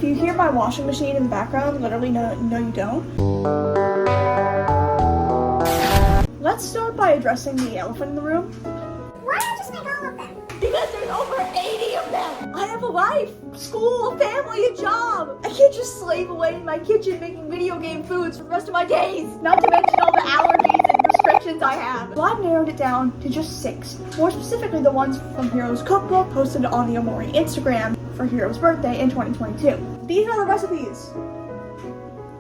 you hear my washing machine in the background, literally no you don't. Let's start by addressing the elephant in the room. Why don't you just make all of them? Because there's over 80 of them! I have a life, school, a family, a job! I can't just slave away in my kitchen making video game foods for the rest of my days! Not to mention all the allergies and restrictions I have. So I've narrowed it down to just 6. More specifically, the ones from Hero's cookbook posted on the Omori Instagram for Hero's birthday in 2022. These are the recipes.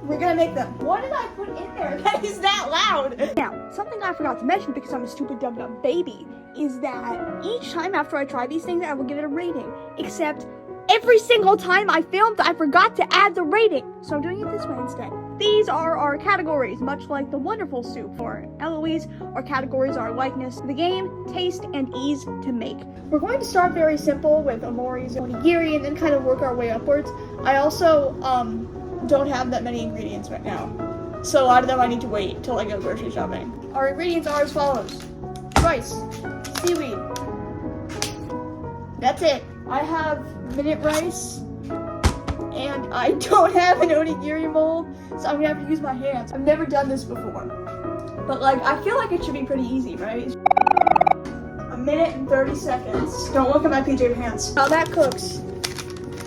We're gonna make them. What did I put in there that is that loud? Now, something I forgot to mention because I'm a stupid dumb baby is that each time after I try these things, I will give it a rating. Except every single time I filmed, I forgot to add the rating. So I'm doing it this way instead. These are our categories, much like the wonderful soup for Eloise. Our categories are likeness to the game, taste, and ease to make. We're going to start very simple with omori's onigiri and then kind of work our way upwards. I also, don't have that many ingredients right now. So a lot of them I need to wait till I go grocery shopping. Our ingredients are as follows. Rice, seaweed. That's it. I have minute rice and I don't have an onigiri mold, so I'm gonna have to use my hands. I've never done this before. But like, I feel like it should be pretty easy, right? A minute and 30 seconds. Don't look at my PJ pants. While that cooks,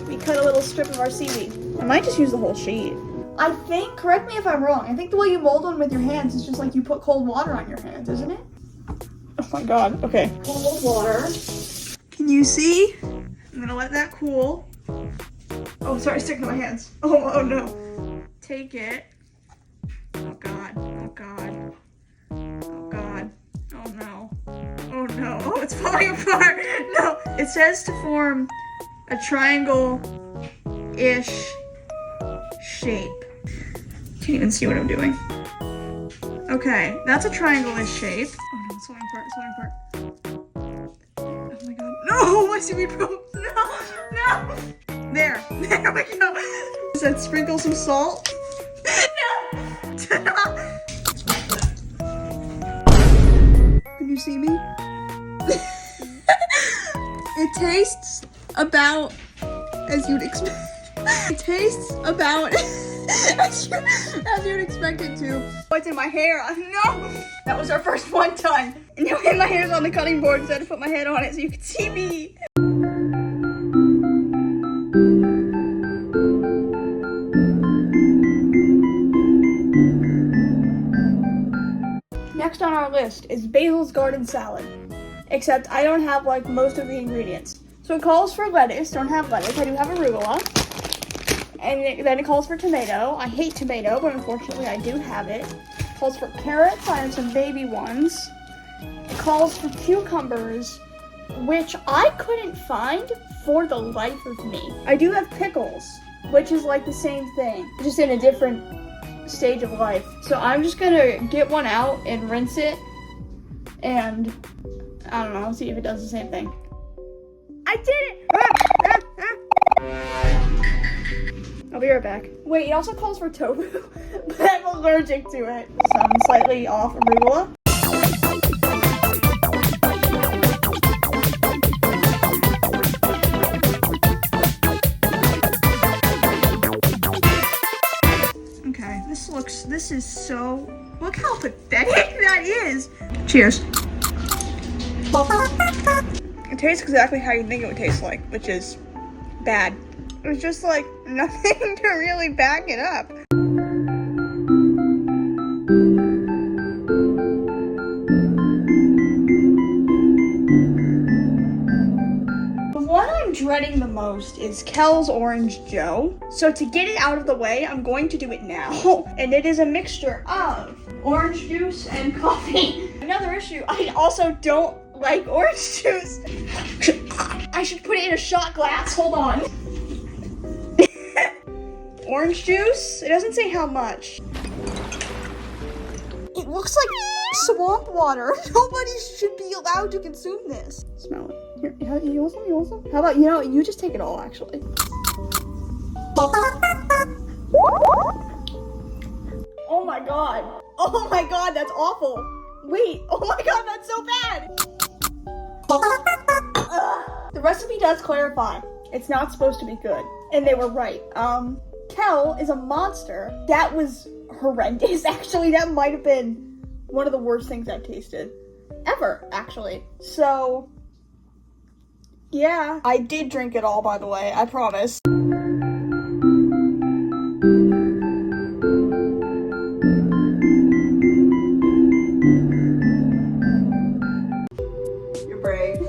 we cut a little strip of our seaweed. I might just use the whole sheet. I think, correct me if I'm wrong, I think the way you mold one with your hands is just like you put cold water on your hands, isn't it? Oh my god, okay. Cold water. Can you see? I'm gonna let that cool. Oh, sorry, sticking to my hands. Oh no. Take it. Oh god, oh god. Oh god. Oh no. Oh no, oh it's falling apart. No, it says to form a triangle-ish shape. Can't even see what I'm doing. Okay, that's a triangle-ish shape. Oh no, it's falling apart, it's falling apart. Oh my god. No, my seaweed broke. No. There we go. It said sprinkle some salt. No. Can you see me? It tastes about as you'd expect. It tastes about as you'd expect it to. What's in my hair? No! That was our first one done. And you hit my hair's on the cutting board, so I had to put my head on it so you could see me. Next on our list is Basil's garden salad. Except I don't have like most of the ingredients. So it calls for lettuce, don't have lettuce, I do have arugula. And then it calls for tomato. I hate tomato, but unfortunately I do have it. It calls for carrots, I have some baby ones. It calls for cucumbers, which I couldn't find for the life of me. I do have pickles, which is like the same thing, just in a different stage of life. So I'm just gonna get one out and rinse it, and I don't know, see if it does the same thing. I did it! I'll be right back. Wait, it also calls for tofu, but I'm allergic to it. Some slightly off arugula. Okay, this is so, look how pathetic that is. Cheers. It tastes exactly how you think it would taste like, which is bad. It's just like nothing to really back it up. The one I'm dreading the most is Kel's Orange Joe. So to get it out of the way, I'm going to do it now. And it is a mixture of orange juice and coffee. Another issue, I also don't like orange juice. I should put it in a shot glass. Hold on. Orange juice? It doesn't say how much. It looks like swamp water. Nobody should be allowed to consume this. Smell it. Here, you want some? You want some? How about, you just take it all, actually. Oh my god. Oh my god, that's awful. Wait, oh my god, that's so bad. The recipe does clarify. It's not supposed to be good. And they were right. Kel is a monster. That was horrendous. Actually, that might have been one of the worst things I've tasted ever, actually. So, yeah. I did drink it all, by the way. I promise. You're brave.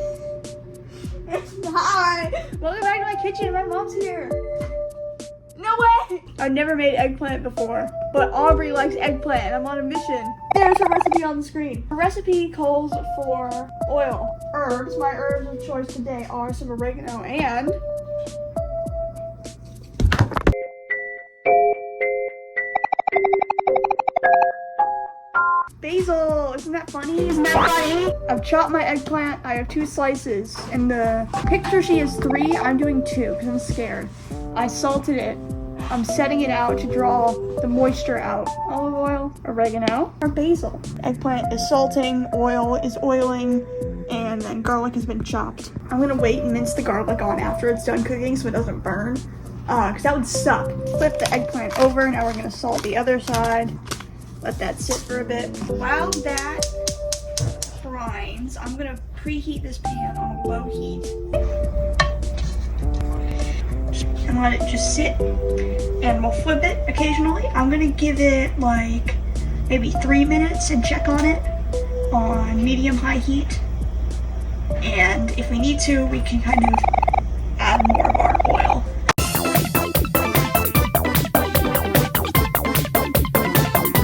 Hi! Welcome back to my kitchen. My mom's here. No way! I've never made eggplant before, but Aubrey likes eggplant and I'm on a mission. There's her recipe on the screen. Her recipe calls for oil. Herbs. My herbs of choice today are some oregano and basil. Isn't that funny? Isn't that funny? I've chopped my eggplant. I have 2 slices. In the picture she has 3. I'm doing 2 because I'm scared. I salted it. I'm setting it out to draw the moisture out. Olive oil, oregano, or basil. Eggplant is salting, oil is oiling, and then garlic has been chopped. I'm gonna wait and mince the garlic on after it's done cooking so it doesn't burn, because that would suck. Flip the eggplant over. Now we're gonna salt the other side. Let that sit for a bit. While that brines, I'm gonna preheat this pan on a low heat and let it just sit. And we'll flip it occasionally. I'm gonna give it like maybe 3 minutes and check on it on medium-high heat. And if we need to, we can kind of add more of our oil.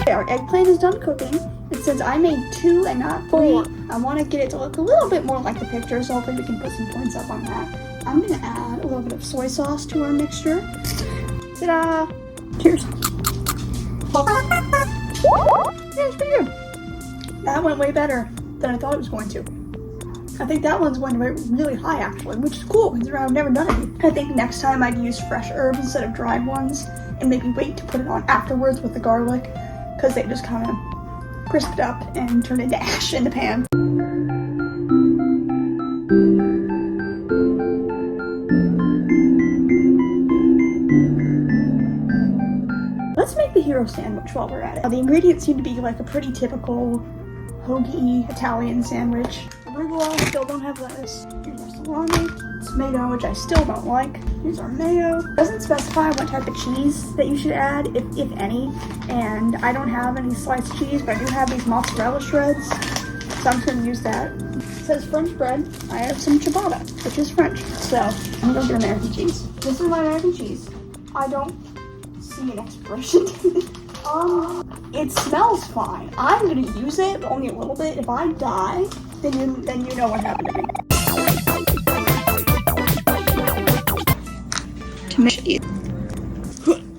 Our eggplant is done cooking, and since I made 2 and not 4, I want to get it to look a little bit more like the picture, so hopefully we can put some points up on that. I'm going to add a little bit of soy sauce to our mixture. Ta-da! Cheers. Yeah, it's pretty good. That went way better than I thought it was going to. I think that one's going to be really high actually, which is cool considering I've never done it. I think next time I'd use fresh herbs instead of dried ones, and maybe wait to put it on afterwards with the garlic, because they just kind of crisped up and turned into ash in the pan. Let's make the hero sandwich while we're at it. The ingredients seem to be like a pretty typical hoagie Italian sandwich. Arugula, still don't have lettuce. Here's our salami. Tomato, which I still don't like. Here's our mayo. It doesn't specify what type of cheese that you should add, if any. And I don't have any sliced cheese, but I do have these mozzarella shreds, so I'm just gonna use that. It says French bread. I have some ciabatta, which is French. So I'm gonna go get American cheese. This is my American cheese. I don't see an expiration date. It smells fine. I'm gonna use it, but only a little bit. If I die, then you know what happened to me.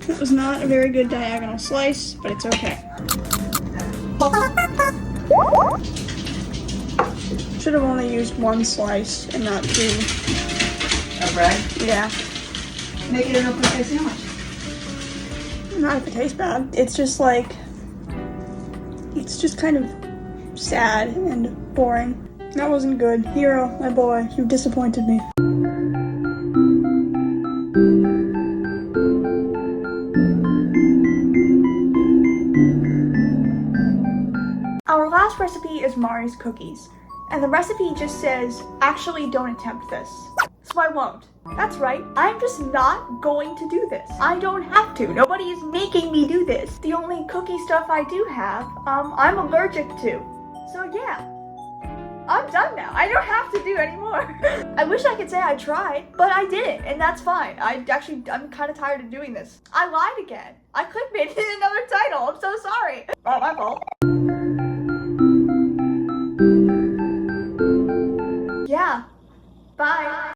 That was not a very good diagonal slice, but it's okay. Should have only used 1 slice and not 2. Of bread? Yeah. Make it an open face sandwich. Not if it tastes bad. It's just like, it's just kind of sad and boring. That wasn't good. Hero, my boy, you disappointed me. Our last recipe is Mari's cookies, and the recipe just says, actually don't attempt this. So I won't. That's right, I'm just not going to do this. I don't have to. Nobody is making me do this. The only cookie stuff I do have, I'm allergic to. So yeah, I'm done now. I don't have to do anymore. I wish I could say I tried, but I didn't, and that's fine. I'm kind of tired of doing this. I lied again. I clickbaited another title. I'm so sorry. Not my fault. Yeah. Bye.